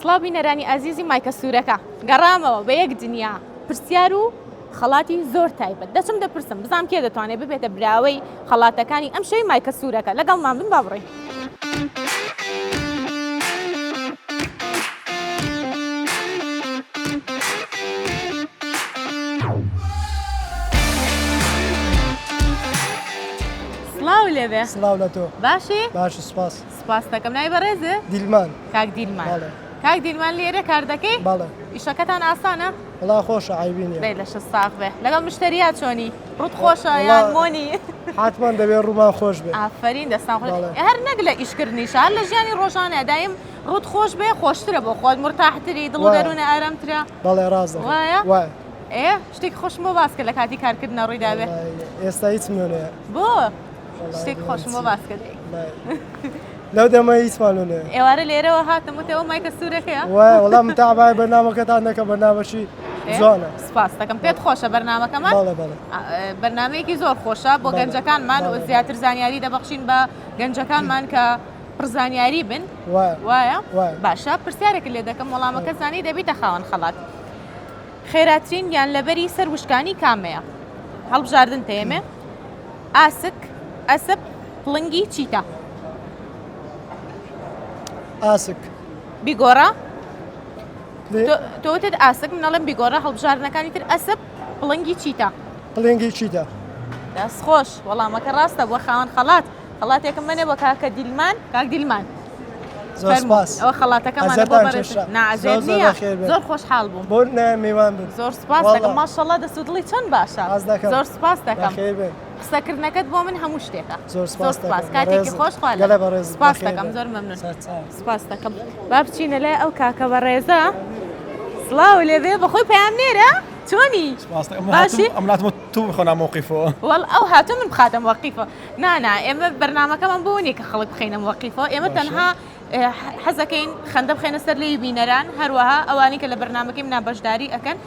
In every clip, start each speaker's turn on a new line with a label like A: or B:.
A: سڵاو بینەرانی ئازیزی مایکە سوورەکە گەڕامەوە بە یەک دنیا پرسیار و خەڵاتی زۆر تایبەت دەچم دەپرسم بزانام کێ دەتوانێت ببێتە براوەی خەڵاتەکانی ئەم شەوی مایکە سوورەکە لەگەڵمان بن با بڕێ. سڵاو لێبێ.
B: سڵاو لە تۆ.
A: باشی؟
B: باش سپاس.
A: سپاس دەکەم. نای بەڕێزە؟
B: دیلمان.
A: کاک دیلمان.
B: بەڵێ.
A: کاک دیلمان لێرە کار دەکەی؟
B: بەڵێ.
A: ئیشەکەتان ئاسانە؟
B: وڵا خۆشە عیبی نییە.
A: بێ لەشە ساغ بێ. لەگەڵ مشتریات چۆنی؟ ڕوت خۆشە یان مۆنی؟
B: حتمان دەبێت ڕوومان خۆش بێ.
A: ئافرین دەستان خۆش. هەر نەک لە ئیشکردنیشە هەر لە ژیانی ڕۆژانە دایم ڕوت خۆش بێ خۆشترە بۆ خۆت مرتاحتری دڵ و دەروونە ئارامترە.
B: بەڵێ ڕاستە.
A: وایە؟
B: وایە.
A: شتێکی خۆشم بۆ باس کرد لە کاتی کارکردنە ڕوویدا بێ.
B: ئێستا هیچ نوێنەیە.
A: بۆ؟ شتێکی خۆشم بۆ باس کرد.
B: لەو دەمە هیچمان نوێنەیە.
A: ئێوارە لێرەوە هاتم وتەوە مایکە سوورەکەیە؟
B: وایە وەڵام متابعی بەرنامەکەتان دەکە بەرنامەی جوانە.
A: سپاس دەکەم. پێت خۆشە بەرنامەکەمان؟
B: بەڵێ بەڵێ.
A: بەرنامەیەکی زۆر خۆشە بۆ گەنجەکانمان و زیاتر زانیاری دەبەخشین بە گەنجەکانمان کە پرزانیاری بن. وایە؟ باشە پرسیارێک لێ دەکەم وەڵامەکە زانی دەبیتە خاوەن خەڵات. خێراترین یان لەبەری سەر وشکانی کامەیە؟ هەڵبژاردن تێمێ؟ ئاسک، ئەسپ، پڵنگی چیتە؟
B: ئاسک.
A: بیگۆڕە؟ تۆتت ئاسک منەڵم بیگۆڕە هەڵبژاردنەکانی تر ئەسپ پڵنگی چیتە؟
B: پڵنگی چیتە؟
A: دەست خۆش وەڵامەکە ڕاستە بۆ خاوەن خەڵات. خەڵاتێکم منێ بۆ کاکە دیلمان کاک دیلمان.
B: زۆر سپاس.
A: ئەوە خەڵاتەکەمان بۆ بەڕێز نعزێت نییە زۆر خۆشحاڵ بووم.
B: بۆ میوان بن.
A: زۆر سپاس دەکەم ماشەڵڵا دەست و دڵی چۆن باشە. زۆر سپاس دەکەم. قسەکردنەکەت بۆ من هەموو شتێکە.
B: زۆر سپاس.
A: کاتێکی خۆش خوا لێ. سپاس دەکەم زۆر مەمنون. سپاس دەکەم. با بچینە لای ئەو کاکە بەڕێزە. سڵاو لێبێ بەخۆی پەیامنێرە؟ چۆنی؟
C: باشی؟ ئەم ناتمە تو بخۆنا موقیفەوە.
A: وەڵ ئەو هاتوو من بخاتە موقیفە. نانا ئێمە بەرنامەکەمان بۆ نیە کە خەڵک بخەینە موقیفەوە. ئێمە تەنها حەزەکەین خەندە بخەینە سەر لێی بینەران هەروەها ئەوانی کە لە بەرنامەکەی منە بەشداری ئەکەن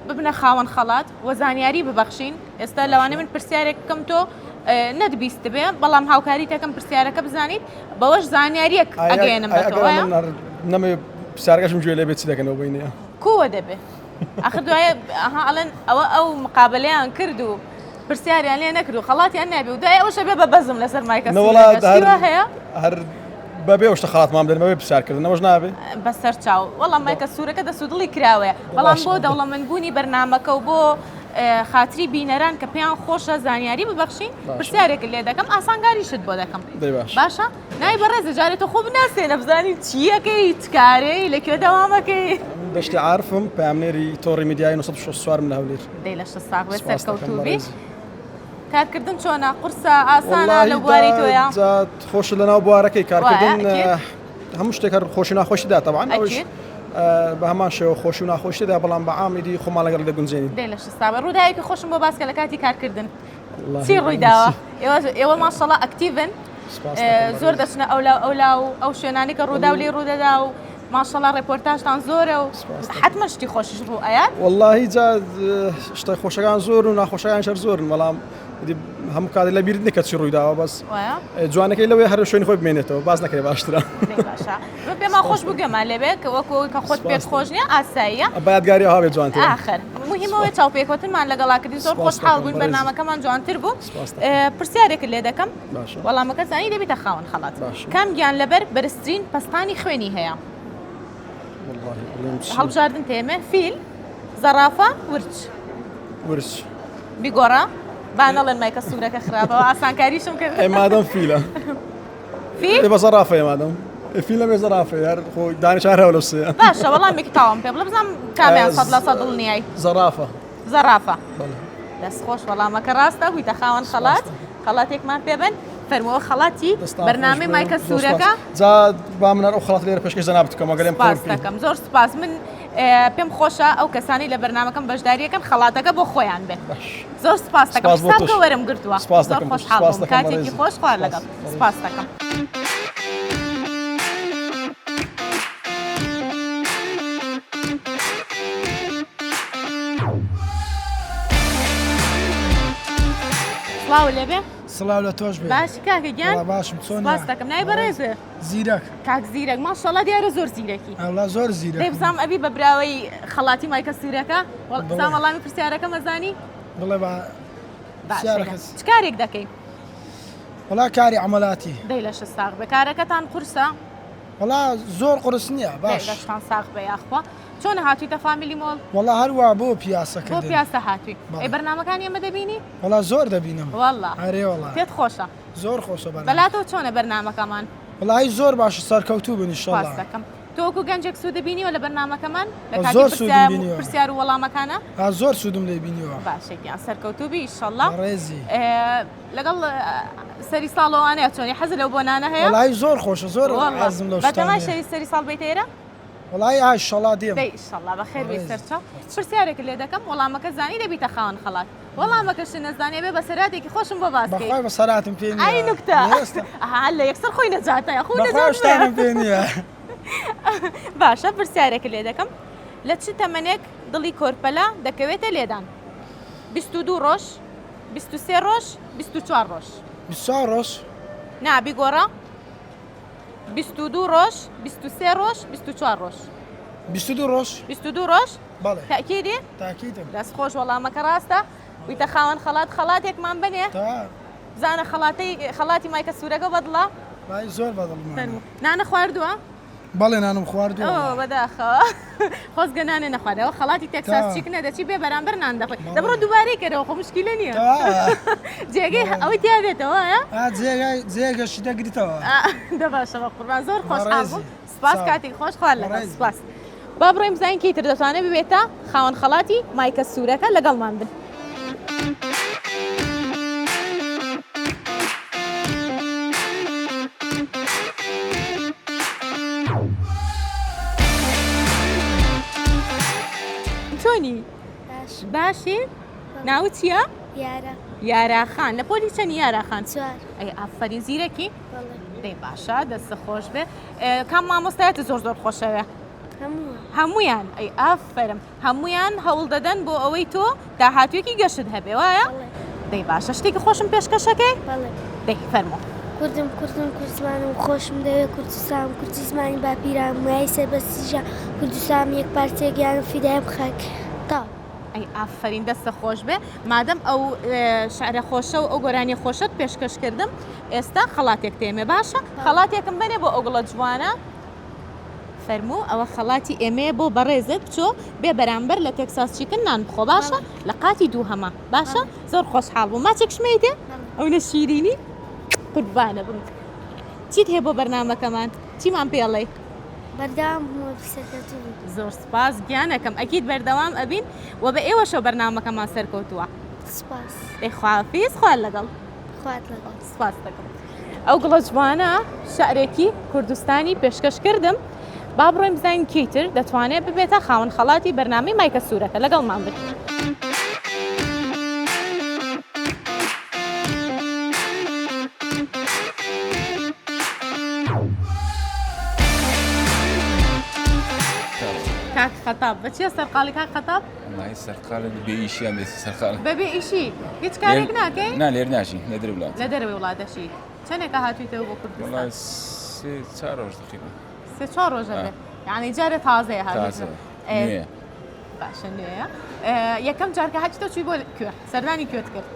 A: ببنە خاوەن خەڵات و زانیاری ببەخشین. ئێستا لەوانەیە من پرسیارێک بکەم تۆ نەدبیست بێ بەڵام هاوکاری تەکەم پرسیارەکە بزانیت بەوەش زانیاریەک ئەگەێنم بە تۆ.
C: نەمێ پرسیارەکەشم گوێ لێ بێت چی دەکەنەوە بینە.
A: کووە دەبێ؟ ئەخر دوایە ئەڵێن ئەو مقابلەیان کرد و پرسیاریان لێ نەکرد و خەڵاتیان نابێ و دوای ئەوەشە بێ بە بەزم لەسەر مایکە سوورەکە هەیە؟
C: هەر بەبێ شتە خەڵاتمان بدەن بەبێ پرسیارکردنەوەش نابێ؟
A: بەسەر چاو وەڵام مایکە سوورەکە دەست و دڵی کراوەیە بەڵام بۆ دەوڵەمەندبوونی بەرنامەکە و بۆ خاتری بینەران کە پێیان خۆشە زانیاری ببەخشین پرسیارێک لێ دەکەم ئاسانگاریشت بۆ دەکەم. باشە؟ نای بەڕێزە جارێت تۆ خۆ بناسێنە بزانین چیەکەی چکارەی لەکوێ دەوامەکەی؟
C: بەشتی عارفم پامنێری تۆڕی میدیای 964 من هەولێر.
A: دەی لە شە ساغ بێت سەرکەوتوبی. کارکردن چۆنە قورسە ئاسانە لە بواری تۆیە؟
C: خۆش لەناو بوارەکەی کارکردن هەموو شتێک خۆشی ناخۆشیدا تەبعاً ئەوش بە هەمان شێوە خۆشی و ناخۆشیدا بەڵام بە عامیدی خۆمان لەگەڵ دەگونجێنین.
A: دەی لە شە ساغ ڕووداوێکی خۆشم بۆ باس کە لە کاتی کارکردن. چی ڕوویداوە؟ ئێوە ماشەڵڵا ئەکتیڤن زۆر دەچنە ئەولاو ئەو شوێنانی کە ڕوودا و لێ ڕوودەدا و ماشەڵڵا ڕێپۆرتاژتان زۆرە و حتممە شتی خۆشیش ڕوو ئەیان؟
C: وەڵڵاهی جا شتە خۆشەکان زۆر و ناخۆشەکان شەر زۆرن بەڵام هەموو کاتی لە بیرت نکە چی ڕوویداوە بەس جوانەکەی لەوەی هەر شوێنی خۆی بمێنێتەوە باز نەکەی باشترە.
A: پێمان خۆش بگەمان لێبێ کە وەکو کە خۆت پێت خۆش نییە ئاساییە
C: بەیادگاری هاوێت جوانتر.
A: ئاخر مهمەوەی چاوپێکوتنمان لەگەڵاکردی زۆر خۆشحاڵ بووین بەرنامەکەمان جوانتر بوو. پرسیارێک لێ دەکەم وەڵامەکە زانی دەبێتە خاوەن خەڵات. کام گیان لەبەر بەرزترین پەستانی خوێنی هەیە؟ هەڵبژاردن تێمێ؟ فیل، زەرافە، ورچ. بیگۆڕە؟ با نەڵێن مایکە سوورەکە خراپەوە ئاسانکاریشم کرد.
C: مادەم فیلە.
A: فیل؟
C: بە زەرافەیە مادەم. فیلە بێ زەرافەیە هەر خۆی دانیشار هەوە لەو سێیە.
A: باشە وەڵامێکی تاوام پێ بڵێ بزانم کامیان سەد لە سەد دڵنیایی؟ زەرافە. دەست خۆش وەڵامەکە ڕاستە هویتە خاوەن خەڵات خەڵاتێکمان پێبن فەرمەوە خەڵاتی بەرنامەی مایکە سوورەکە.
C: جا با منەر ئەو خەڵات لێرە پێشکەش جەناب بکەم ئەگەر
A: سپاس دەکەم زۆر سپاس. من پێم خۆشە ئەو کەسانی لە بەرنامەکەم بەشداریەکەن خەڵاتەکە بۆ خۆیان بێت. زۆر سپاس دەکەم ساکە وەرم گرتووە زۆر خۆشحاڵ بووم کاتێکی خۆش خوار لەگەڵ سپاس دەکەم. سڵاو لێبێ؟
B: سڵاو لە تۆش بێ
A: باشی کاکە گیان
B: وڵا باشم چۆن
A: سپاس دەکەم نای بەڕێزێ
B: زیرەک
A: کاک زیرەک ماشەڵڵا دیارە زۆر زیرەکی
B: ئەولا زۆر زیرەک
A: دەیبزانم ئەبی بە براوەی خەڵاتی مایکە سوورەکە زان وەڵامی پرسیارەکە مەزانی
B: بڵێ بە
A: چ کارێک دەکەی
B: وڵا کاری عملاتی
A: دەی لەش ساغ بێ کارەکەتان قورسە
B: وڵا زۆر قرس نییە باش
A: گەشتان ساغ بە یاخوا چۆن هاتوویتە فامیلی مۆڵ
B: وڵا هەروە بۆ پیاسەکە
A: بۆ پیاسە هاتووی ئەی بەرنامەکانی ئەمە دەبینی
B: وڵا زۆر دەبینم
A: وەڵڵا
B: هەرێ وڵا
A: پێت خۆشە
B: زۆر خۆشە
A: بەلاتەوە چۆنە بەرنامەکەمان
B: وڵی زۆر باشە سەرکەوتوو بن ئینشەڵڵا
A: سپاس دەکەم تۆکو گەنجێک سوود دەبینیوە لە بەرنامەکەمان
B: زۆر سوودم بینیوە
A: پرسیار و وەڵامەکانە
B: زۆر سوودم لێ بینیوە
A: باشێکیان سەرکەوتوبی ئینشەڵڵا
B: ڕێزی
A: لەگەڵ سەری ساڵەوانەیە چۆنی حەز لەو بۆنانە هەیە
B: وڵی زۆر خۆشە زۆر حەزم لەو
A: بەتەمای سەری ساڵ بیت ئێرە
B: وڵی ئاشەڵا دێم
A: ئینشەڵڵا بەخێر بێ سەرچە پرسیارێک لێ دەکەم وەڵامەکە زانی دەبیتە خاوەن خەڵات وەڵامەکەش نەزانێ بێ بە سەراتێکی خۆشم بۆ باس
B: بەخوای بە سەراتم پێ نییە
A: ئای نوکتە لە یەکسەر خۆی نەجاتەیە خۆ
B: شتانم پێ نییە
A: باشە پرسیارێک لێ دەکەم لە چ تەمەنێک دڵی کۆرپەلا دەکەوێتە لێدان 22 ڕۆژ 23 ڕۆژ 24 ڕۆژ
B: 24 ڕۆژ
A: نابی گۆڕە 22 ڕۆژ 23 ڕۆژ 24 ڕۆژ
B: 22 ڕۆژ
A: 22 ڕۆژ
B: بەڵێ
A: تاکیدی
B: تاکیدم
A: دەست خۆش وەڵامەکە ڕاستە ویتە خاوەن خەڵات خەڵاتێکمان بنێ زانە خەڵاتی مایکە سوورەکە بەدڵە
B: زۆر بەدڵ
A: نانە خواردووە
B: بەڵێ نانم خواردووە
A: بەداخەوە خۆزگە نانێ نەخواردەوە خەڵاتی تێکساس چیکنە دەچی بێ بەرامبەر نان دەخۆی دەبڕۆ دووبارەی کەرەوە خۆ مشکلە نییە جێگەی ئەوەی تیا بێتەوە
B: جێگەشی دەگریتەوە
A: دەباشەوە قوربان زۆر خۆشحاڵ بوو سپاس کاتی خۆش خوارد لەگەڵ سپاس با بڕۆیم بزانین کەیتر دەتوانێت ببێتە خاوەن خەڵاتی مایکە سوورەکە لەگەڵمان بن چۆنی باشی ناوت چییە؟ یاراخان لە پۆلی چەندی یاراخان ئەی ئافرین زیرەکی دەی باشە دەستە خۆش بێ کام مامۆستایەتە زۆر زۆر خۆشەوە هەمویان ئەی ئافرم هەمویان هەوڵ دەدەن بۆ ئەوەی تۆ داهاتوێکی گەشت هەبێ وایە دەی باشە شتێکی خۆشم پێشکەشەکەی دەی فەرمۆ
D: کوردم کوردستانم خۆشم دەوێت کوردستان کورتی زمانی باپیران وای سەربەستیژە کوردستان یەک پارچێکیان فیدای بخەک تا
A: ئەی ئافرین دەستە خۆش بێ مادەم ئەو شعرە خۆشە و ئەو گۆرانی خۆشت پێشکەش کردم ئێستا خەڵاتێک تێمێ باشە خەڵاتێکم بنێ بۆ ئەو گڵە جوانە فەرموو ئەوە خەڵاتی ئێمێ بۆ بەڕێزت بچۆ بێ بەرامبەر لە تێکساس چیکن نان بخۆ باشە لە قاتی دوو هەمە باشە زۆر خۆشحاڵ بوو ماچێک شمەیتێ ئەو لە شیرینی قوربانە بم چیت هەیە بۆ بەرنامەکەمان چیمان پێڵێ
D: بەردەوام بوومە سەرکەوتوو
A: زۆر سپاس گیانەکەم ئەکید بەردەوام ئەبین و بە ئێوەشە بەرنامەکەمان سەرکەوتووە
D: سپاس
A: خواافیز خوار لەگەڵ
D: خوات لەگەڵ
A: سپاس دەکەم ئەو گڵە جوانە شعرێکی کوردستانی پێشکەش کردم با بڕۆیم بزانین کەیتر دەتوانێت ببێتە خاوەن خەڵاتی بەرنامەی مایکە سوورەکە لەگەڵمان بن کاک خەتاب بەچیە سەرقاڵی کاک خەتاب؟
E: والله سەرقاڵ بێ ئیشیان بێت سەرقاڵ
A: بەبێ ئیشی هیچ کارێک ناکەی؟
E: نا لێر ناشی لە دەرە وڵات
A: لە دەرەوەی وڵاتەشی چەندێکە هاتوویتەوە بۆ کوردستان؟
E: والله چهار ڕۆژ تقریبا
A: سێ چوار ڕۆژە بێ یعنی جارە تازەیە
E: تازە
A: هاتوویتەوە باشە نوێیە یەکەم جارکە هاتیتەوە چووی بۆ کوێ سەردانی کوێت کرد؟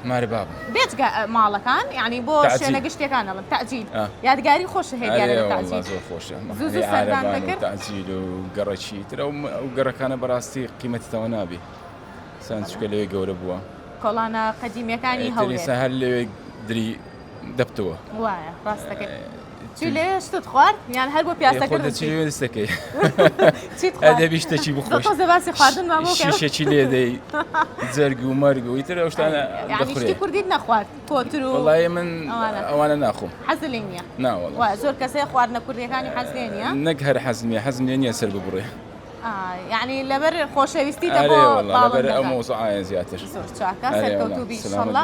E: ماری بابم
A: بێجگە ماڵەکان یعنی بۆ شوێنە گشتەکان دەڵن تەعجیل یادگاری خۆشە هەیە دیارە لە تەعجیل
E: زۆر خۆشە
A: زوو سەردان دەکرد
E: تەعجیل و گەڕەکی تر ئەو گەڕەکانە بەڕاستی قیمەتیتەوە نابێ سان چکە لەوێ گەورە بووە
A: کۆڵانە قەدیمیەکانی هەولێر
E: هەر لەوێ دری دەبتەوە
A: وایە ڕاستەکەی چی لێ شتت خوارد یان هەر بۆ پیاسەکردن
E: چی دەستەکەی
A: چیت
E: ئەدەبی شتێکی بخۆش
A: تۆ باسی خواردن مامۆ
E: شیشەکی لێ دەی جەرگ و مەرگ و ئیتر ئەو شتانە
A: یعنی شتی کوردیت نەخوارد کۆتر و
E: وڵای من ئەوانە ناخۆم
A: حەز لێ نییە
E: ناوەڵ
A: وای زۆر کەسەی خواردنە کوردیەکانی حەز لێ نییە
E: نەک هەر حەزم لێ نییە سەر ببڕێ
A: یعنی لەبەر خۆشەویستیتە بۆ
E: لەبەر ئەو مۆزوعایە زیاتر
A: زۆر چاکە سەرکەوتوو ئینشەڵڵا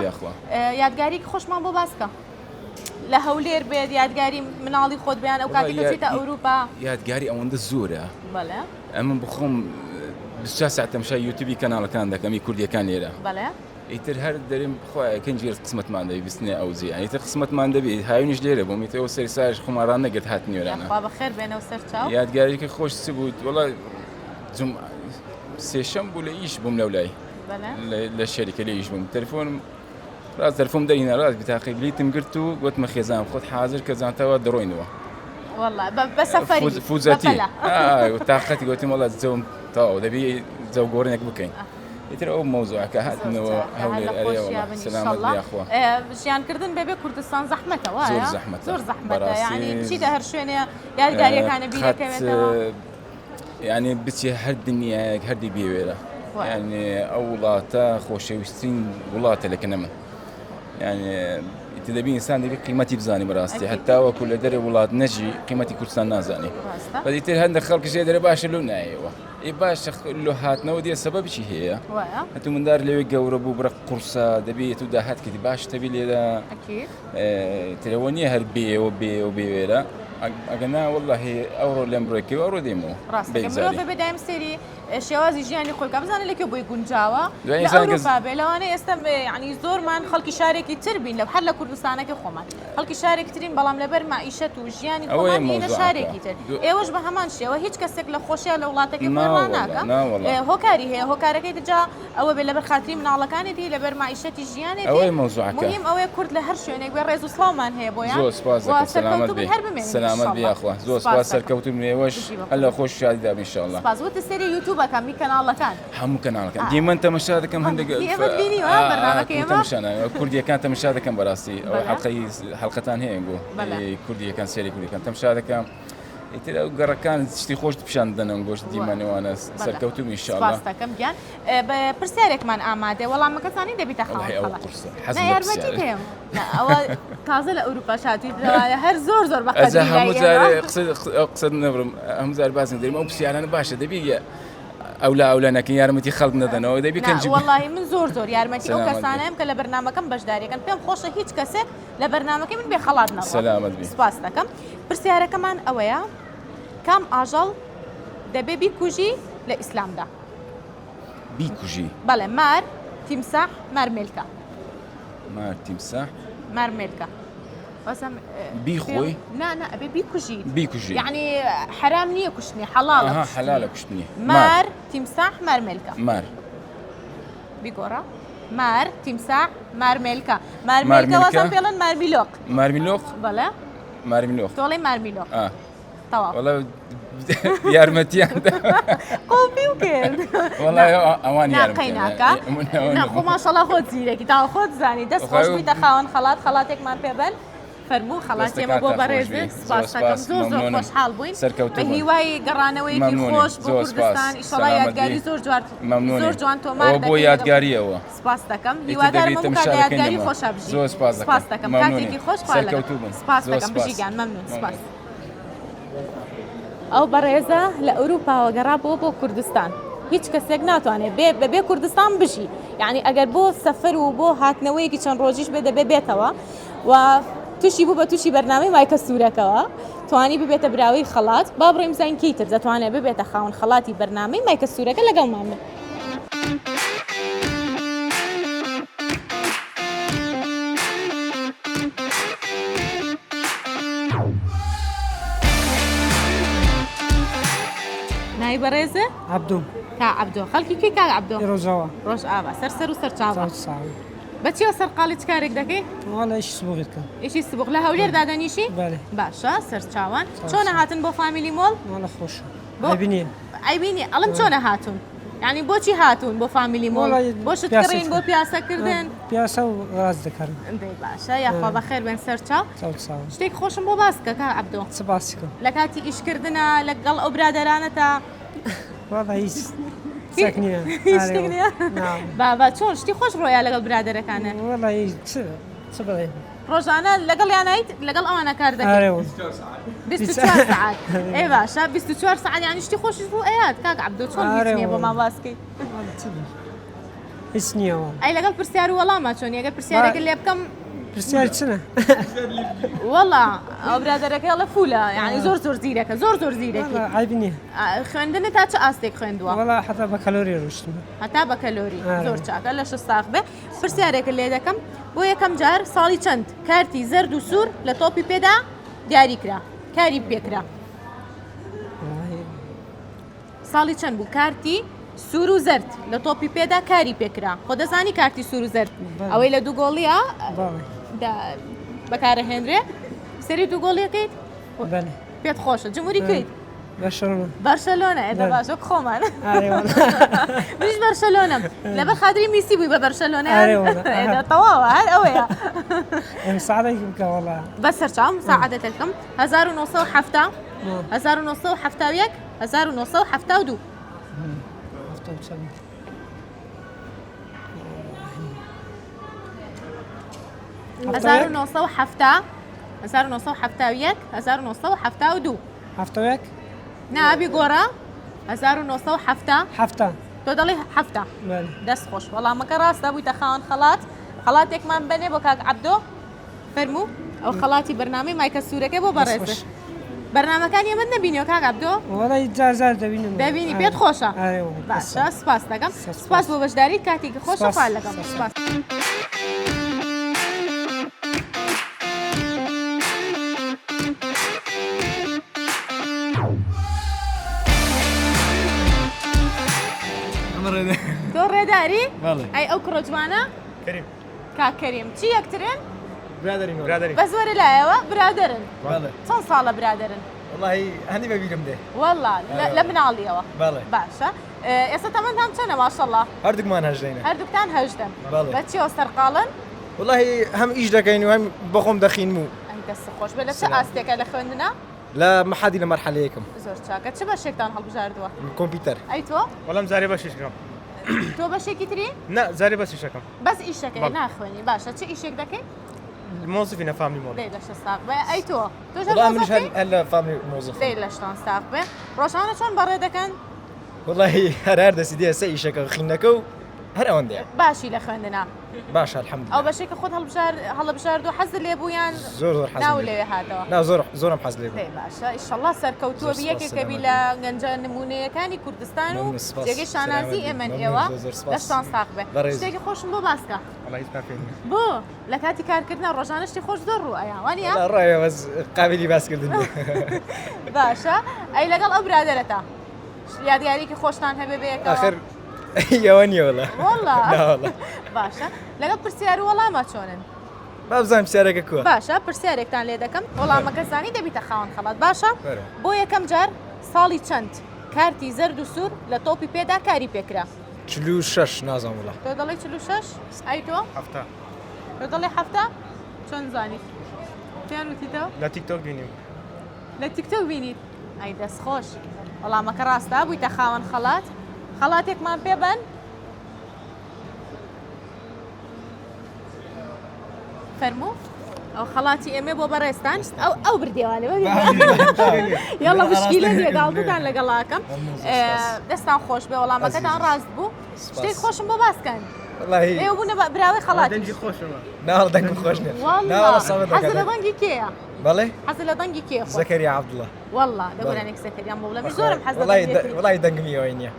A: یادگاری خۆشمان بۆ باسکە لە هەولێر بێت یادگاری مناڵی خۆت بەیان ئەو کاتی دەچێتە ئەوروپا
E: یادگاری ئەوەندە زۆرە
A: بەڵێ
E: ئەمە بخۆم 24 ساعت تەماشای یوتیوبی کەناڵەکان دەکەمی کوردیەکان لێرە
A: بەڵێ
E: ئیتر هەر دەریم خۆی کەنجێر قسمەتمان دەبی بستنێ ئەوزی ئیتر قسمەتمان دەبی هاوینیش لێرە بووم ئیتەوە سەری ساش خۆماران نەگەت هات نیێرانە
A: خوا بەخێر بێنەوە سەر چاو
E: یادگاریکە خۆش چ بوو وڵای سێشەم بوو لە ئیش بووم لەولای لە شەریکە لە ئیش بووم تەلفۆنم ڕاست تەلفۆم دەرینە ڕاست بتاقی بلیتم گرت و گوتمە خێزان خۆت حاضر کە زانتەوە دەڕۆینەوە
A: والله بسفري
E: فوزەتی تااقەتی گوتم وڵات زەوم تاو دەبی جەو گۆڕنێک بکەین ئیتر ئەو مەوزوعەکە هاتنەوە هەولێر ئەرێەوە سلامەت یاخوا
A: ژیانکردن بێبێ کوردستان زەحمەتەوە
E: زۆر زەحمەتە
A: زۆر زەحمەتە یعنی بچیتە هەر شوێنێ یادگاریەکانە بیرەکەوێتەوە
E: یعنی بچێ هەر دنیایەک هەردی بێوێرە یعنی ئەو وڵاتە خۆشەویستترین وڵاتە لەکەنە من یعنی دەبی ئینسان دەبی قیمەتی بزانی بەڕاستی هەتاوەکو لە دەرێ وڵات نەژی قیمەتی کوردستان نازانی بەدیتر هەندێک خەڵکیشێ دەرە باشە لەو نایەوە ئێ باشە لۆ هاتنەوە دێ سەبەبی هەیە هەتوو مندار لەوێ گەورە بوو بڕە قورسە دەبێت و داهات کردی باش تەبی لێرە ترەوە نییە هەر بێەوە بێ بێوێرە ئەگەنا وەڵڵاهی ئەوڕۆ لەم ڕێکەوە ئەوڕۆ دێمەوە
A: ڕاستە بەدایم سێری شێوازی ژیانی خۆلکە بزانە لەکێ بۆی گونجاوە ئەوروپا بێ لەوانەیە ئێستا ینی زۆرمان خەڵکی شارێکی تر بین لە هەر لە کوردستانەکە خۆمان خەڵکی شارێکی ترین بەڵام لەبەر مائیشەت و ژیانی خۆمان هینە شارێکی تر ئێوەش بە هەمان شێوە هیچ کەسێک لە خۆشیە لە وڵاتەکەی خۆمان ناکە هۆکاری هەیە هۆکارەکەی دجا ئەوە بێ لەبەر خاتری مناڵەکانێتی لەبەر مائیشەتی ژیانێتی مهم ئەوەیە کورد لە هەر شوێنێک بێ ڕێز و سڵاومان هەیە بۆیان
E: زۆر سپاس سەلامەت بێ سەلامەت بێ یاخوا زۆر سپاس سەرکەوتو نوێوەش هەلا خۆش شادی دابین ئینشاءالله
A: سپاس وتە سەری یوتیوبەکەم کەناڵەکان
E: هەموو کەناڵەکان دیمەن تەمەشا دەکەم هەندێک کوردیەکان تەمەشا دەکەم بەڕاستی ئەو حەڵقەتان هەیە بۆ کوردیەکان سێری کوردیەکان تەماشا دەکەم ئیتر ئەو گەڕەکان شتی خۆش پیشان دەنەوە گۆشت دیمانەوانە سەرکەوتوم ئینشاءالله
A: سپاس دەکەم گیان پرسیارێکمان ئامادە وەڵامەکەتانی دەبیتە خاڵ یارمەتی پێم ئەوە تازە لە ئەوروپا شاتی هەر زۆر بەقەدی
E: قسەد نەبرم هەموو جار بازم دەریم ئەو پرسیارانە باشە دەبی ئەولانەکە یارمەتی خەڵک نەدەنەوە دەبی
A: وەڵاهی من زۆر یارمەتی ئەو کەسانەیەم کە لە بەرنامەکەم بەشداریەکەن پێم خۆشە هیچ کەسێک لە بەرنامەکەی من بێ خەڵات نەبێت
E: سەلامەت بی
A: سپاس دەکەم پرسیارەکەمان ئەوەیە کام ئاژەڵ دەبێ بیکوژی لە ئیسلامدا
E: بیکوژی
A: بەڵێ مار تیمساح مارمێلکە
E: مار تیمساح
A: مارمێلکە
E: بیخۆی
A: ئەبێ بیکوژی
E: یعنی
A: حرام نییە کوشتنی حەڵاڵە
E: کوشتنی
A: مار تیمساح مارمێلکە
E: مار
A: بیگۆڕە مار تیمساح مارمێلکە مارمێلکە پێڵن
E: مارمیلۆق
A: بەڵێ
E: مارمیلۆق
A: تۆڵی مارمیلۆق
E: تەواو یارمەتیان
A: قۆپی و کرد
E: ئەوان
A: یارمەتیناکە خۆ ماشەڵا خۆت زیرێکی تاوە خۆت زانی دەست خۆش بوویتە خاوەن خەڵاتێکمان پێبەن فەرموو خەڵاتێمە بۆ بەڕێزێ سپاس دەکەم زۆر خۆشحاڵ بووین بە هیوای گەڕانەوەیەکی خۆش بۆ کوردستان ئیشەڵا یادگاری زۆر جوان تۆمار
E: بۆ یادگاریەوە
A: سپاس دەکەم هیوادارم کات یادگاری خۆشە بژی سپاس دەکەم کاتێکی خۆش سپاس دەکەم بژیگان مەمنون سپاس ئەو بەڕێزە لە ئەوروپاوە گەڕابەوە بۆ کوردستان هیچ کەسێک ناتوانێت بێ کوردستان بژی یعنی ئەگەر بۆ سەفەر و بۆ هاتنەوەیەکی چەند ڕۆژیش بێ بێتەوە و تووشی بوو بە تووشی بەرنامەی مایکە سوورەکەوە توانی ببێتە براوی خەڵات با بڕێم زین کەیتر دەتوانێت ببێتە خاوەن خەڵاتی بەرنامەی مایکە سوورەکە لەگەڵمان بێت نای بەڕێزە
F: عەبدوو
A: کا عەبدۆ خەڵکی کوێی کاک عەبدۆ
F: ڕۆژاوە
A: ڕۆژ ئاوا سەر و سەر چاوە بەچیەوە سەرقاڵی چ کارێک دەکەی؟
F: وەڵا ئیشی سبوغێتکە
A: ئیشی سبوغ لە هەولێر دادەنیشی؟ باشە سەر چاوان چۆنە هاتن بۆ فامیلی مۆڵ؟
F: وەڵا خۆشە
A: ئەیبینی ئەڵم چۆنە هاتون؟ یعنی بۆچی هاتون بۆ فامیلی مۆڵ؟ بۆ شت کڕین بۆ پیاسەکردن؟
F: پیاسە و ڕاست دەکەن
A: باشە یاخوا بەخێر بێن سەر چاو شتێک خۆشم بۆ باسکە کا عەبدۆ
F: چ باسیکە
A: لە کاتی ئیشکردنە لەگەڵ ئەو برادەرانەتە
F: وەڵا هیچ
A: بابا چۆن شتی خۆش ڕۆیا لەگەڵ برادەرەکانە
F: وەڵی چ بڵێ
A: ڕۆژانە لەگەڵ یانیت لەگەڵ ئەوانە کار دەکەی 24 ساعت ئێ باشە 24 ساعت یانی شتی خۆشش بوو ئەیات کاک عەبدۆ چۆن هیچ نییە بۆ ماواسکەی
F: هیچ نییەوە
A: ئەی لەگەڵ پرسیار و وەڵامە چۆن ئەگەر پرسیارێکی لێ بکەم
F: پرسیاری چنە؟
A: والله ئەو برادەرەکە ئەڵە فولە یعنی زۆر زیرەکە زۆر زیرەکی
F: عیبی نییە.
A: خوێندنت تا چه ئاستێک خوێندووە؟
F: وەڵا حتا بە کەلۆری ڕۆشتم.
A: هەتا بە کەلۆری زۆر چاکە لە شە ساغ بێ پرسیارێکە لێ دەکەم بۆ یەکەم جار ساڵی چەند کارتی زەرد و سوور لە تۆپی پێدا دیاری کرا کاری پێکرا ساڵی چەند بوو کارتی سوور و زرد لە تۆپی پێدا کاری پێکرا خۆ دەزانی کارتی سوور و زرد ئەوەی لە دوو گۆڵیە بەکارەهێنرێ سەری دوو گۆڵیەکەیت پێت خۆشە جمهوری کرد بەرشەلۆنە ئێدە باشە خۆمان منیش بەرشەلۆنەم لەبەر خادری میسی بووی بە بەرشەلۆنە تەواوە هەر ئەوەیە
F: ساعدێکی بکە وەڵا
A: بە سەرچاوم ساعدەتەکەم 1970 1970 1972 1970 1971 1972
F: هەفتەیەک؟
A: نابی گۆڕە 1970
F: هەفتە
A: تۆ دەڵێ هەفتە دەست خۆش وەڵامەکە ڕاستە بوویتە خاوەن خەڵاتێکمان بنێ بۆ کاک عەبدۆ فەرموو ئەو خەڵاتی بەرنامەی مایکە سوورەکەی بۆ بەڕێزە بەرنامەکانی ئەمەد نەبینیەوە کاک عەبدۆ؟
F: وەڵی جار دەبینم
A: دەبینی پێت خۆشە؟ باشە سپاس دەکەم سپاس بۆ بەشداریت کاتێکی خۆشە خوا لەگەڵ سپاس تۆ ڕێداری؟ ئەی ئەو کوڕە جوانە؟
C: کەریم
A: کاک کەریم چی یەکترن؟
C: برادری
A: بە زۆرە لایەوە برادرن چەند ساڵە برادرن؟
C: والله هەندی بەبیرم دێ
A: والله لە مناڵیەوە
C: بەڵێ
A: باشە ئێستا تەمەندان چەنە ماشەڵڵا؟
C: هەردووکمان هەژدەینە
A: هەردووکتان هەژدەن
C: بەڵێ
A: بەچیەوە سەرقاڵن؟
C: والله هەم ئیش دەکەین و هەم بەخۆم دەخین و
A: ئەی دەست خۆش بێ لە چه ئاستێکە لە خوێندنە؟
C: لە مەحادی لە مەرحەلەیەکم
A: زۆر چاکە چ بەشێکتان هەڵبژاردووە؟
C: کۆمپیوتەر
A: ئەی تۆ؟
G: وەڵام زاری بەشیشەکەم
A: تۆ بەشێکی تری؟
G: نه زاری بەشیشەکەم
A: بەس ئیشەکەی ناخوێنی باشە چه ئیشێک دەکەی؟
G: موظفی نەفامی مۆڵ
A: دەی لە شە ساق بێ ئەی تۆ؟
C: والله منش هەر لە فامی مۆزف
A: دەی لە شتان ساق بێ ڕۆژانە چۆن بەڕێ دەکەن؟
C: والله هەر دەستی دێ سە ئیشەکە خینەکە و هەر ئەوەندەیە
A: باشی لە خوێندنا
C: باش الحەمد
A: ئەو بەشێکە خۆت هەڵبژاردو حەزت لێ بوویان
C: زۆر
A: ناو لێ هاتەوە
C: نا زۆرم حەز لێ
A: دەی باشە ئیشەڵڵا سەرکەوتووە بە یەکێکەبی لە گەنجە نمونەیەکانی کوردستان و جێگەی شانازی ئێمە ئێوە لەشتان ساق بێ شتێکی خۆشم بۆ باسکە بۆ لە کاتی کارکردنە ڕۆژانە شتی خۆش زۆر ڕوو ئەیوانە
C: ڕایە بەس قابلی باسکردن
A: باشە ئەی لەگەڵ ئەو برادەرەتە یادیارێکی خۆشتان هەبێ بەیەکەوە
C: آخر یەوە نیە وەڵا
A: والله باشە لەگەڵ پرسیار و وەڵامە چۆنن
C: با بزانم پرسیارەکە کووە
A: باشە پرسیارێکتان لێ دەکەم وەڵامەکە زانی دەبیتە خاوەن خەڵات باشە بۆ یەکەم جار ساڵی چەند کارتی زەرد و سوور لە تۆپی پێدا کاری پێکرا
C: 46 نازانم وڵا
A: تۆ دەڵێ 46 ئەی تۆ
G: هەفتە
A: تۆ دەڵێ هەفتە چۆن زانیت پێیان وتیتەوە
G: لە تیکتۆک بینیم
A: لە تیکتۆک بینیت ئەی دەست خۆش وەڵامەکە ڕاستە بوویتە خاوەن خەڵاتێکمان پێبەن فەرموو ئەو خەڵاتی ئێمە بۆ بەڕێستان ئەو بردێوانێ یاڵە مشکیلە لێگاڵتان لەگەڵاکەم دەستان خۆش بێ وەڵامەکەتان ڕاست بوو شتێک خۆشم بۆ باسکەن ئێوە بوونە براوی خەڵاتی
C: ناڵ دەنگم خۆش نیە
A: حەز لە دەنگی کێیە؟
C: بەڵێ
A: حەز لە دەنگی کێ
C: زەکەریا عەبدوڵڵا
A: والله دەبرانێک زەکەریان بۆ بڵێ زۆرم حەز
C: وڵای دەنگمی ئەوەی نییە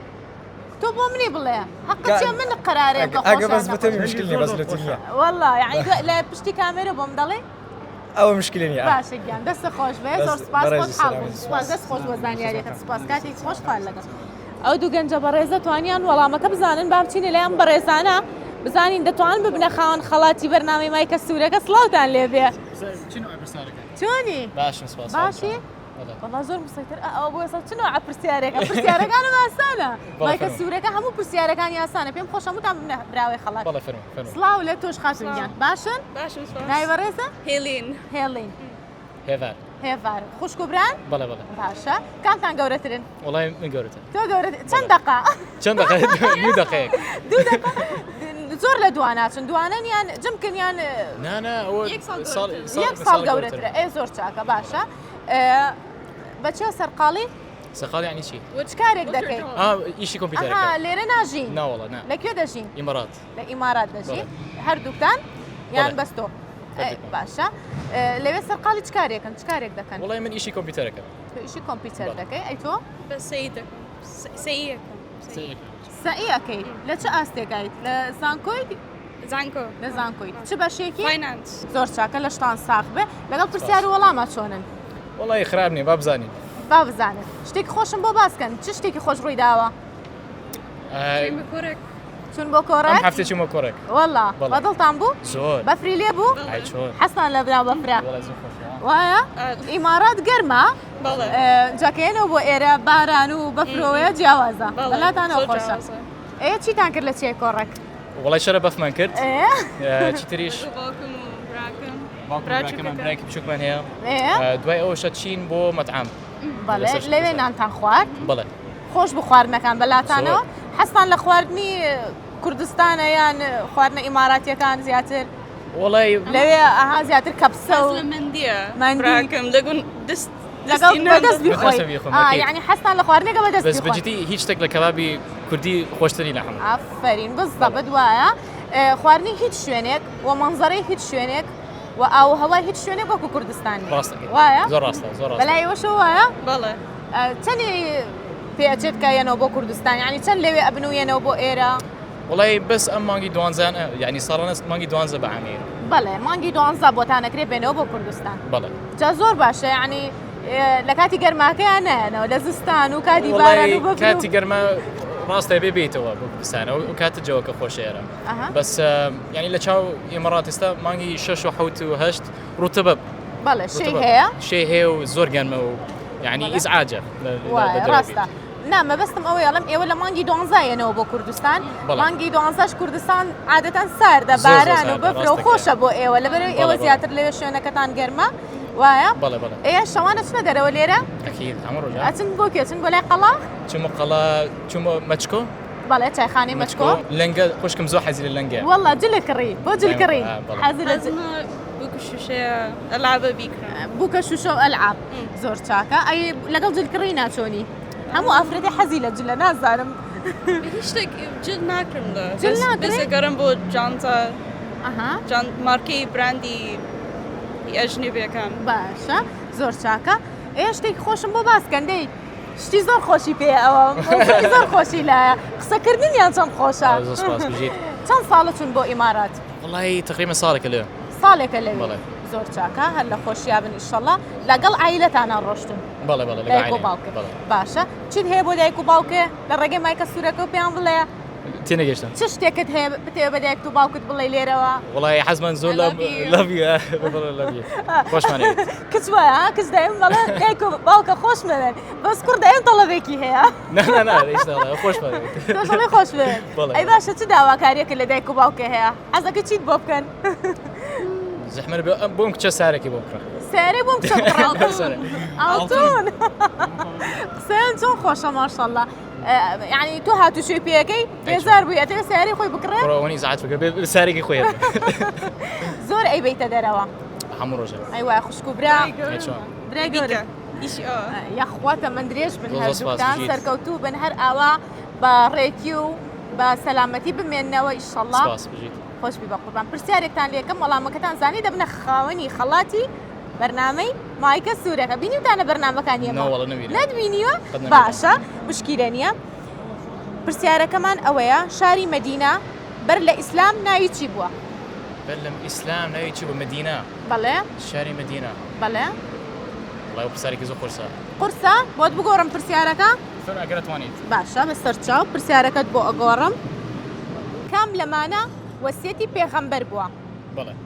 A: تۆ بۆ منی بڵێ حەقەت من قەرارێک
C: ئەگە بەس بتەوی مشکل نیە بەس لە تو نییە
A: والله یعنی لە پشتی کامێرە بۆم دەڵێ
C: ئەوە مشکل نییە
A: باشە گیان دەستە خۆش بێ زۆر سپاس خۆشحاڵ بووم سپاس دەست خۆش بۆ زانیاریەکەت سپاس کاتێک خۆش خال لەگەڵ ئەو دوو گەنجە بەڕێزە توانیان وەڵامەکە بزانن با بچینە لەیان بەڕێزانە بزانین دەتوان ببنە خاوەن خەڵاتی بەرنامەی مایکە سوورەکە سڵاوتان لێ بێ چۆنی؟
H: باشم سپاس
A: باشی؟ والله زۆر مسەیتر ئەوە بۆ ێستا چ نوع پرسیارەکانم ئاسانە مایکە سوورەکە هەموو پرسیارەکانی ئاسانە پێم خۆش هەمووتان ببنە براوی خەڵات سڵاو لە تۆش خاتونیان باشن؟ ناوی بەڕێزە؟ هێڵین هێڤار خوشک و بران؟
H: بەڵێ
A: باشە کامتان گەورەترن؟
H: وڵای من گەورەتر
A: تۆ گەورەتر چەند دەقا؟
H: چەند دوو دقەیەک
A: زۆر لە دواناچن دوانن یان جمکن یان یەک ساڵ گەورەترە ئێ زۆر چاکە باشە بەچێ سەرقاڵی؟
H: سەرقاڵی یعنی چی؟
A: چ کارێک دەکەیت؟
H: ئیشی کۆمپیوتەرەکە
A: لێرە ناژین؟
H: ناوەڵە نا
A: لەکوێ دەژین؟
H: ئیمارات
A: لە ئیمارات دەژین هەردووکتان یان بەستۆ باشە لەوێ سەرقاڵی چ کارێک دەکەن
H: والله من ئیشی کۆمپیوتەرەکەم
A: ئیشی کۆمپیوتەر دەکەی ئەی تۆ سەئەکەی لە چه ئاستێکیت لە زانکۆی لە زانکۆی چ بەشێکی زۆر چاکە لە شتان ساخ بێ لەگەڵ پرسیار و وەڵامە چۆنن
H: والله خراپ نییە با بزانین
A: با بزانن شتێکی خۆشم بۆ باسکەن چ شتێکی خۆش ڕووی داوە چون بۆ
H: ئەم
A: کۆڕێک
H: هەفتێکی مە کۆڕێک
A: وەڵا بەدڵتان بوو
H: زۆر
A: بەفری لێ بوو
H: ئای چۆن
A: حەسان لە بنا بەفرا
H: والله زۆر خۆشە
A: وایە ئیمارات گەرمە جاکەێنەوە بۆ ئێرە باران و بەفرۆوەیە جیاوازە بەلاتانەوە خۆشە ئەیە چیتان کرد لە چێ کۆڕێک
H: والله شەرە بەفمان کرد
A: ئێ
H: چی تریش براکی بچووکمان هەیە
A: ئێ
H: دوای ئەوەشە چین بۆ مەطعام
A: بەڵێ لەوێ نانتان خوارد
H: بەڵێ
A: خۆش بخواردنەکان بەلاتانەوە حەستان لە خواردنی کوردستانە یان خواردنە ئیماراتیەکان زیاتر
H: والله
A: لەوێ ئەها زیاتر کەپسە و لەگەڵ بەدەست بیخۆی یعنی حەستان لە خواردنێکە بەدەست
H: بەس
A: بیخۆی
H: بجدی هیچ شتێک لە کەبابی کوردی خۆشتری لە هەموو
A: ئافرین بزدە وایە خواردنی هیچ شوێنێک و منزەڕی هیچ شوێنێک و ئاو هەوای هیچ شوێنێک وەکو کوردستانی وایە
H: زۆر ڕاستە زۆر ڕاستە
A: بەلای ئەوەشە وایە چەندی پێچێت کایەنەوە بۆ کوردستان یعنی چەند لەوێ ئەبنوویەنەوە بۆ ئێرە
H: والله بس ئەم مانگی دوانزان یعنی ساڵانە مانگی دوانزە بەعامیر
A: بەڵێ مانگی دوانزە بۆتانەکرێ بێنەوە بۆ کوردستان
H: بەڵێ
A: جا زۆر باشە یعنی لە کاتی گەرماکەیان نایەنەوە لە زستان و کاتی باران و بەفر
H: کاتی گەرمە ڕاستە بێتەوە بۆ کوردستانە و کاتە جەوەکە خۆشێرە بەس یعنی لە چاو ئێمەڕات ئێستا مانگی 6 و 7 و 8 ڕوتەبە
A: بەڵێ شەی هەیە
H: شەی هەیە و زۆر گەرمە و یعنی ئیزعاجە
A: ڕاستە نامە بەستم ئەوەی ئەڵم ئێوە لە مانگی دوانزایەنەوە بۆ کوردستان مانگی دوانزەش کوردستان عادەتەن ساردە باران و بەفرە و خۆشە بۆ ئێوە لەبەر ئێوە زیاتر لەوێ شوێنەکەتان گەرمە وایە ئێ شەوانە چنە دەرەوە لێرە ئەچن بۆ کێچن بۆ لای قەڵا
H: چمە قەڵا چمە مەچکۆ
A: بەڵێ چایخانی مەچکۆ
H: لەنگە خوشکم زۆر حەزی لە لەنگە
A: وەڵا جلە کڕی بۆ جلکڕی حەزی لە بووکە شوشە و ئەلعاب زۆر چاکە ئەی لەگەڵ جلکڕی ناچۆنی هەموو ئافرەتی حەزی لە جلە نازانم
I: هیچ جل ناکرم بس گەرم بۆ جانتە مارکەی براندی ئەژنێبیەکان
A: باشە زۆر چاکە ئێ شتێکی خۆشم بۆ باسکەندەی شتی زۆر خۆشی پێ ئەوە زۆر خۆشی لایە قسەکردنیان چەند خۆشە چەند ساڵە چون بۆ ئیمارات
H: والله تقریبا ساڵێکە لێ
A: ساڵێکە لەوێ زۆر چاکە هەر لە خۆشیابن ئیشەڵڵا لەگەڵ عایلەتانە ڕۆشتن
H: بەڵێ
A: دایک و باوکە باشە چیت هەیە بۆ دایک و باوکێ لە ڕێگەی مایکە سوورەکە و پێیان بڵێ
H: تێنەگەشتم
A: چ شتێکت هەیە بتێ بە دایک و باوکت بڵێ لێرەوە
H: وڵی حەزمان زۆر خۆشمانێت
A: کچ وایە کچ دایم بەڵێ دایک و باوکە خۆشمەوێن بەس کوڕ دایم تەڵەبێکی هەیە خۆشمەوێت خۆش بێت ئەی باشە چ داواکاریەکە لە دایک و باوکە هەیە حەزەکە چیت بۆ بکەن
H: زەحمە بۆم کچە سارێکی بۆ بکڕە
A: سارێ بۆم ئاڵتون قسەیان چۆن خۆشە ماشەڵڵا یعنی تۆ هاتووشێ پێەکەی بێزار بووی ئەتێ ساری خۆی بکڕێ
H: ڕۆنی زعات بکە سارێکی خۆی
A: زۆر ئەی بیتە دەرەوە
H: هەموو ڕۆژە
A: ئەی وای خوشک و برا برای گەورە یاخواتە من درێژ بن هەردووتان سەرکەوتوو بن هەر ئاوا بە ڕێکی و بە سەلامەتی بمێننەوە ئیشەڵڵا خۆش بی بە قوربان پرسیارێکتان لێکم وەڵامەکەتان زانی دەبنە خاوەنی خەڵاتی بەرنامەی مایکە سوورەکە بینیوتانە بەرنامەکانی ئێمە نەتبینیوە باشە مشکیلە نییە پرسیارەکەمان ئەوەیە شاری مەدینە بەر لە ئیسلام ناوی چی بووە
H: بەر لە ئیسلام ناوی چی بووە مەدینە
A: بەڵێ
H: شاری مەدینە
A: بەڵێ
H: وڵای پرسیارێکی زۆر قورسە
A: قورسە بۆت بگۆڕم پرسیارەکە
H: ئەگەر توانیت
A: باشە بەسەر چاو پرسیارەکەت بۆ ئەگۆڕم کام لەمانە وەسیەتی پێغەمبەر بووە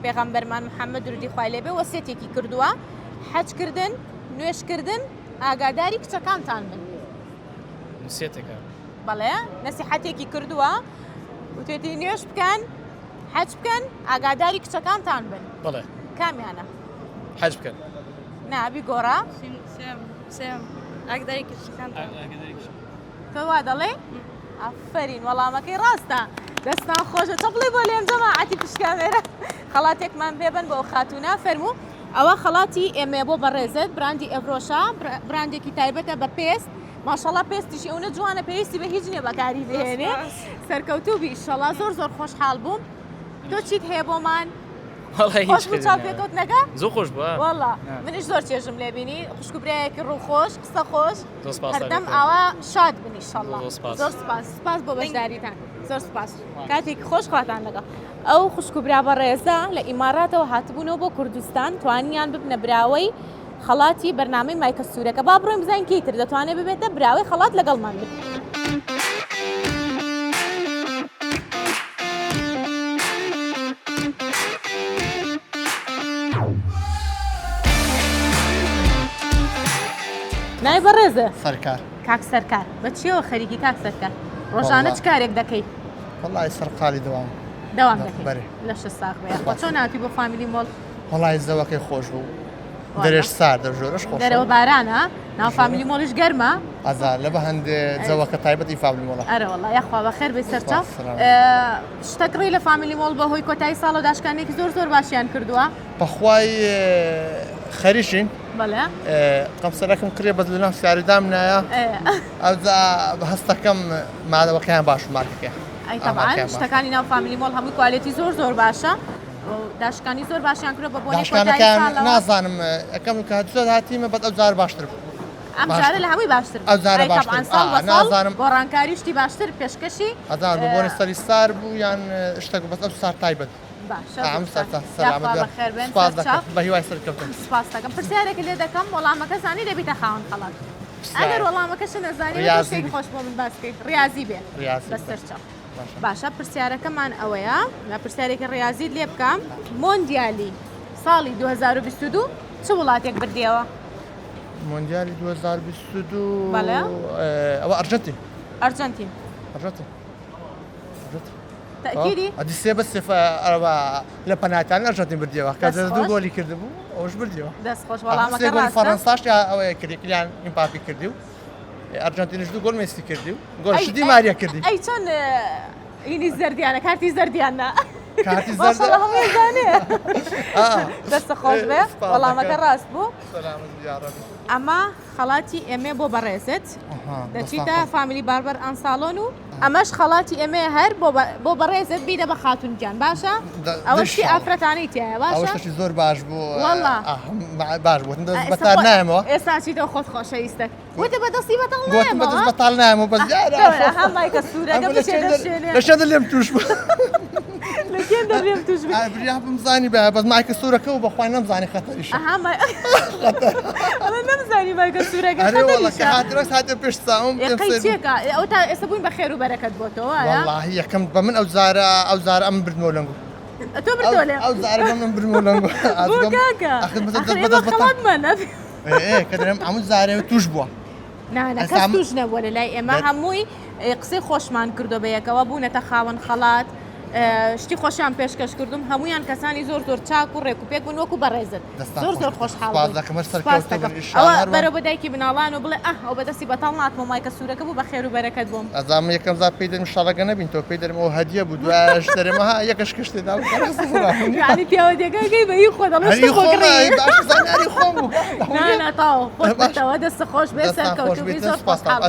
A: پێغەمبەرمان محەممەد درودی خوای لێبێ وەسیەتێکی کردووە حەجکردن نوێشکردن ئاگاداری کچەکانتان بن
H: نسیێتەکە
A: بەڵێ نەسیحەتێکی کردووە وتێتی نوێش بکەن حەج بکەن ئاگاداری کچەکانتان بن
H: بەڵێ
A: کامیانە
H: حەج بکەن
A: نابی گۆڕا
I: ئاگاداری کچەکانتان
A: تۆ وا دەڵێ ئافرین وەڵامەکەی ڕاستە دەستان خۆشە چەپڵی بۆ لێم جەماعەتی پشکامێرە خەڵاتێکمان بێبن بۆ خاتوونە فەرموو ئەوە خەڵاتی ئێمێ بۆ بەڕێزت براندی ئەڤرۆشە براندێکی تایبەتە بە پێست ماشەڵڵا پێستیشی ئەوە جوانە پێویستی بە هیچ نییە بەکاری بهێنێ سەرکەوتوو بی ئیشەڵڵا زۆر زۆر خۆشحاڵ بووم تۆ چیت هەیە بۆمان
H: والله هیچ
A: خۆش بوو چاو پێکەوتنەکە؟
H: زۆر خۆش بووە
A: وەڵا منیش زۆر چێژم لێ بینی خوشک و برایەکی ڕووخۆش قسە خۆش
H: زۆر سپاس
A: هەردەم ئاوا شاد بنی ئینشەڵڵا
H: زۆر سپاس.
A: زۆر سپاس سپاس بۆ بەشداریتان زۆر سپاس کاتێکی خۆش خواتان لەگەڵ ئەو خوشک و برا بەڕێزە لە ئیماراتەوە هاتبوونەوە بۆ کوردستان توانیان ببنە براوەی خەڵاتی بەرنامەی مایکە سوورەکە با بڕۆین بزانین کەیتر دەتوانێت ببێتە براوەی خەڵات لەگەڵمان بێت. نای بەڕێزە
B: سەرکار
A: کاک سەرکار بە چیەوە خەریکی کاک سەرکار ڕۆژانە چ کارێک دەکەی
B: وڵی سەرقالی دەوام
A: دەوام دەکەی
B: بەرێ.
A: لە شە ساغ بێ خۆ چۆن ناتی بۆ فامیلی مۆڵ
B: وڵی زەوەکەی خۆش بوو دەرێش ساردە ژۆرەش خۆش
A: دەرەوە بارانە ناو فامیلی مۆڵش گەرمە
B: ئازار لە بە هەندێ جەوەکە تایبەتی فامیلی مۆڵە
A: ئەرە وڵا یاخوا بەخێر بێ سەرچاو
B: سلام.
A: شتەکڕی لە فامیلی مۆڵ بەهۆی کۆتایی ساڵ و داشکانێکی زۆر باشیان کردووە
B: بەخوای خەریشین
A: بەڵێ
B: قەمسەرەکەم کرێ بەد لە ناو سیاریدام نایە ئەوجا هەستەکەم مادەوەکەیان باش مارکەکە
A: ئەی تەبعاً شتەکانی ناو فامیلی مۆڵ هەمووی کوالێتی زۆر باشە داشکانی زۆر باشیان کردو بە بۆنەی کۆتایی
B: داشکانەکان
A: ساڵەوە
B: نازانم ئەەکەم کە زۆر هاتیمە بەد ئەوجار باشتر بوو
A: ئەم جارە لە هەمووی باشتر
B: ئەو جارە باشتر.
A: طبعاً ساڵ بە ساڵ
B: نازانم.
A: بۆ ڕانکاری شتی باشتر پێشکەشی
B: ئەزان بۆ بۆنی سەری سار بوو یان شتێک بەس ئەو سار تایبەت بە هیوای سەرکەوتن
A: سپاس دەکەم پرسیارێکی لێ دەکەم وەڵامەکە زانی دەبیتە خاوەن خەڵات ئەگەر وەڵامەکەش نەزانی شتێکی خۆش بۆ من باس بکەیت ڕاضی بێ بەسەرچاو باشە پرسیارەکەمان ئەوەیە لە پرسیارێکی ڕاضیت لێ بکەم مۆندیالی ساڵی 2022 چ وڵاتێک بردیەوە؟
B: مۆندیالی 2022
A: بەڵێ
B: ئەوە ئەرجنتین
A: ئەرجنتین
B: ئەرجنتین
A: تأکیدی؟
B: ئەدی سێ بە سێفە لە پەناتان ئەرجنتین بردیەوە کە دوو گۆلی کردبوو ئەوش بردیەوە
A: دەستخۆش وەڵامەکە ڕاستە
B: فەڕەنساش ئەوەیە کردی کلیان ئیمپاپی کردی و ئەرجنتینش دوو گۆل مێسی کردی و گۆڵشی دی ماریا کردی
A: ئەی چۆن ئینی زەردیانە کارتی زەردیانە
B: کارتی
A: ماشەڵڵا هەمووی زانێ دەستە خۆش بێ وەڵامەکە ڕاست بوو ئەمە خەڵاتی ئێمێ بۆ بەڕێزت دەچیتە فامیلی باربەر ئەنساڵۆن و ئەمەش خەڵاتی ئێمێ هەر بۆ بەڕێزت بیدە بە خاتون گیان باشە ئەوەشی ئافرەتانەی تایە باشە
B: ئەوشتەشی زۆر باش بوو
A: وەڵا
B: باش بوو بەتار نایەمەوە
A: ئێستا چیتەوە خۆت خۆشەویستە وتە بەدەستی بەتەڵ
B: گوتم بەدەست بەتاڵ نایەمەوە بەس
A: هەمایکە سوورەکە
B: لە شەدە لێم توش بوو
A: لە کێن دەبێم توش بێ
B: بریا بمزانی بە بەس مایکە سوورەکە و بەخوای نەمزانی خەتەریش
A: ئەمە نەمزانی مایکە سوورەکە
B: هەرێوەڵەکە هاترەس هاتە پێش چاوم
A: چێکە ئەو تا ئێستا بووین بە خێر و بەرەکەت بۆتەوە
B: والله یەکەم بە من ئەو زارە ئەم بردنەوە لەنگو
A: تۆ بردۆڵێ
B: ئەو زارە بە من بردنەوە لەنگو کە دەرێم هەموو زارێ توش بووە
A: نانە کەس توش نەبووە لە لای ئێمە هەمووی قسەی خۆشمان کردو بە یەکەوە بوونەتە خاوەن خەڵات شتی خۆشیان پێشکەش کردم هەمویان کەسانی زۆر چاک و ڕێک و پێک بوون وەکو بەڕێزت زۆر خۆشحاڵ ئەوە بەرە بە دایکی بناڵان و بڵێ ئەو بەدەستی بەتاڵ ناتمە مایکە سوورەکە بوو بە خێر و بەرەکەت بووم
B: ئەزام یەکەم زار پێی دەرم شەڵەکە نەبین تۆ پێی دەرمەوە هەدیە بوو دوایش دەرێمەها یەکەش کشتێدا
A: یعنی پیاوە دێگەکەی بەی خۆ دەڵێ
B: خۆم بوو
A: ناتاوە خۆشەوە دەستە خۆش بێ سەرکەوت و زۆر خۆشحاڵ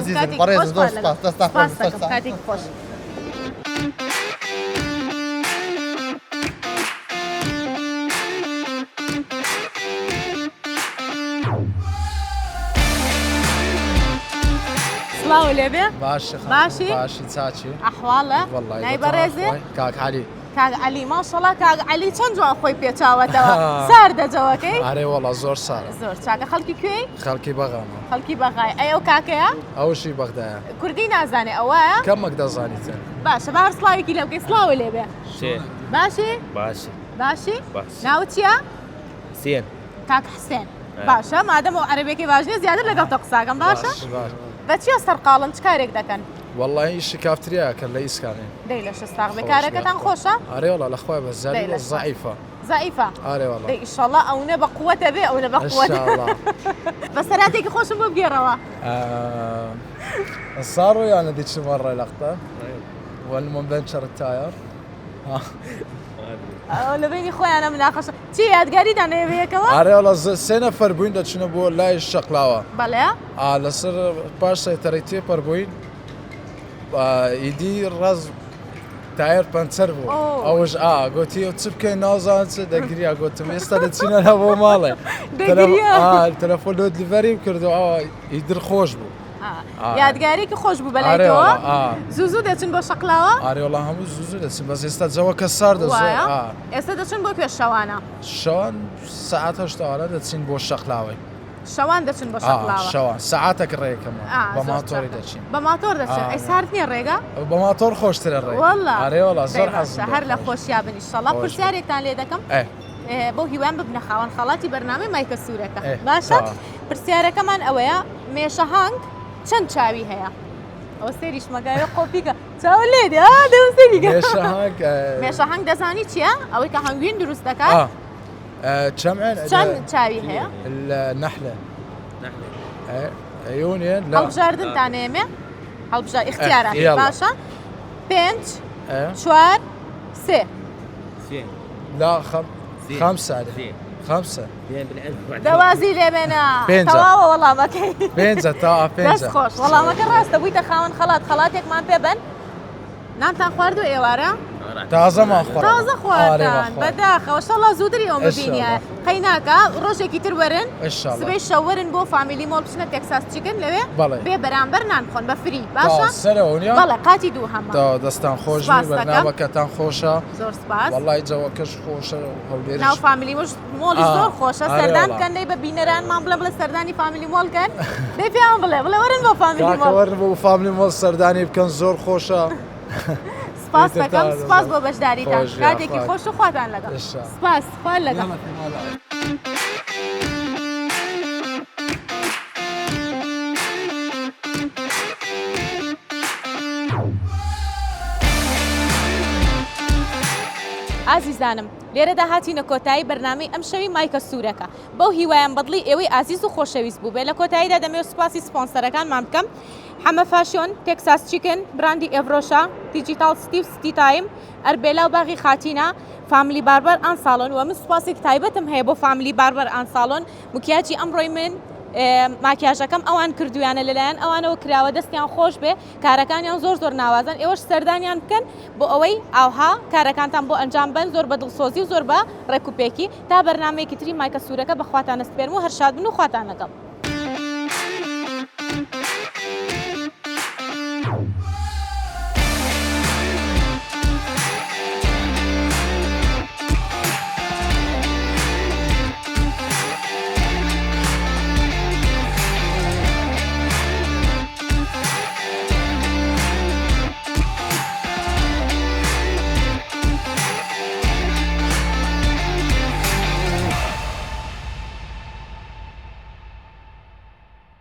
A: کاتێک خۆش سڵاو لێبێ باشی
J: چاچی
A: ئەحواڵە نای بەڕێزێ
J: کاک علی
A: کاک علی ماشەڵڵا کاک علی چەند جوان خۆی پێچاوەتەوە ساردە جەوەکەی
J: ئارێ وەڵا زۆر سارە
A: زۆر چاکە خەڵکی کوێی
J: خەڵکی بەغامە
A: خەڵکی بەغای ئەو کاکەیە
J: ئەوشی بەغدایە
A: کوردی نازانێ ئەوەیە
J: کەمەک دەزانیتن
A: باشە بار سڵاوێکی لێ بکەی سڵاوە لێبێ باشی
K: باشی
A: ناوت چییە؟
K: حسێن
A: کاک حسێن باشە مادەم و عەرەبێکی باش نیە زیاتر لەگەڵ تۆ قساکەم باشە؟ بە چیە سەرقاڵن چ کارێک دەکەن؟
J: والله ئیشی کافتریاکە لە ئیسکانێ
A: دەی لە شەستاغ بێ کارەکەتان خۆشە؟
J: ئارێ وەڵا لەخوای بە زاری زەعیفە
A: زەعیفە؟
J: ئارێ وەڵا
A: دەی ئیشەڵڵا ئەوە بە قووەتە بێ ئەوە بە قووەتە بە سەراتێکی خۆشم بۆ بگێڕەوە
J: صاروا يعني ديك مرة لقطة والمنبنشر التاير
A: لە بینی خۆیانە مناقەشە چی یادگاریدان هەیەکەوە؟
J: ئارێ وەڵا سێ نەفەر بووین دەچنە بۆ لای شەقلاوە
A: بەڵێ؟
J: لەسەر پاش سەیتەرەی تێپەر بووین ئیدی ڕاز تایر پنچر بوو ئەوش گوتی چ بکەین نازان چ دەگریا گوتم ئێستا دەچینە بۆ ماڵێ تەلەفۆن دلیڤەریم کردو ئیدر خۆش بوو
A: یادگارێکی خۆش بوو بەلایتەوە زوو دەچن بۆ شەقلاوە
J: ئارێوەڵا هەموو زوو دەچین بەس ئێستا جەوە کە ساردە
A: ئێستا دەچن بۆ پێشەوانە
J: شەوان ساعت هەشتاوانە دەچین بۆ شەقلاوەی
A: شەوان دەچن بە شەقلاوە
J: شەوان ساعتێک ڕێکەمە بە ماتۆری دەچین
A: بە ماتۆر دەچن ئەی سارد نییە ڕێگە
J: بە ماتۆر خۆشترە ڕێ ئارێوەڵا زۆر حەزم
A: هەر لە خۆشیا بن ئینشەڵا پرسیارێکتان لێ دەکەم بۆ هیوان ببنە خاوەن خەڵاتی بەرنامەی مایکە سوورەکە باشە پرسیارەکەمان ئەوەیە مێشەهانگ چەند چاوی هەیە ئەوە سێریش مەگایە قۆپیکە چاوە لێدی دەوسێریگە مێشەهانگ دەزانی چییە ئەوەی کە هەنگوین دروست دەکات چەند چاوی هەیە
J: نەحلە عیونێن
A: هەڵبژاردنتان ئێمێ هەڵبژار اختیارات باشە 5 4 3
J: لا خمسة
A: دوازي لێبێنە تەواوە وەڵامەکەی
J: دەست
A: خۆش وەڵامەکە ڕاستە بوویتە خاوەن خەڵاتێکمان پێ بن نانتان خواردو ئێوارە
J: تازەمان
A: تازە خواردان بەداخەوە شەڵا زوودری ئەومە بینیە قەیناکە ڕۆژێکی تر وەرن سبەی شەوەرن بۆ فامیلی مۆڵ بچنە تێکساس چیکن لەوێ بێ بەرامبەر نان بخۆن بە فری باشە بەڵێ قاتی دوو هەمە
J: دەستان خۆش بەرنامەکەتان خۆشە
A: زۆر سپاس
J: وەڵای جەوەکەش خۆشە هەولێرش
A: ناو فامیلی مۆڵی زۆر خۆشە سەردان بکەن دەی بە بینەرانمان بڵێ سەردانی فامیلی مۆڵکەن دەی پێیان بڵێ وەرن بۆ فامیلی مۆڵ
J: وەرن بۆ فامیلی مۆڵ سەردانی بکەن زۆر خۆشە
A: سپاس دەکەم سپاس بۆ بەشداریتان کاتێکی خۆش و خواتان لەگەڵ سپاس خوار لەگەڵ ئازیزانم لێرەدا هاتیینە کۆتایی بەرنامەی ئەم شەوی مایکە سوورەکە بەو هیوایان بەدڵی ئێوەی ئازیز و خۆشەویست بوو بێ لە کۆتاییدا دەمەوێت سوپاسی سپۆنسەرەکانمان بکەم حەمە فاشۆن تێکساس چیکن براندی ئێڤرۆشا دیجیتال ستیف ستی تایم ئەربێلا و باغی خاتینە فامیلی باربەر ئان ساڵۆن و من سوپاسێک تایبەتم هەیە بۆ فامیلی باربەر ئان ساڵۆن مکیاجی ئەمڕۆی من ماکیاژەکەم ئەوان کردویانە لەلایەن ئەوانەوە کراوە دەستیان خۆش بێ کارەکانیان زۆر ناوازن ئێوەش سەردانیان بکەن بۆ ئەوەی ئاوها کارەکانتان بۆ ئەنجام بن زۆر بە دڵسۆزی و زۆر بە ڕێکوپێکی تا بەرنامەیەکی تری مایکە سوورەکە بەخواتان ئەسپێرم و هەر شاد بن و خواتان لەگەڵ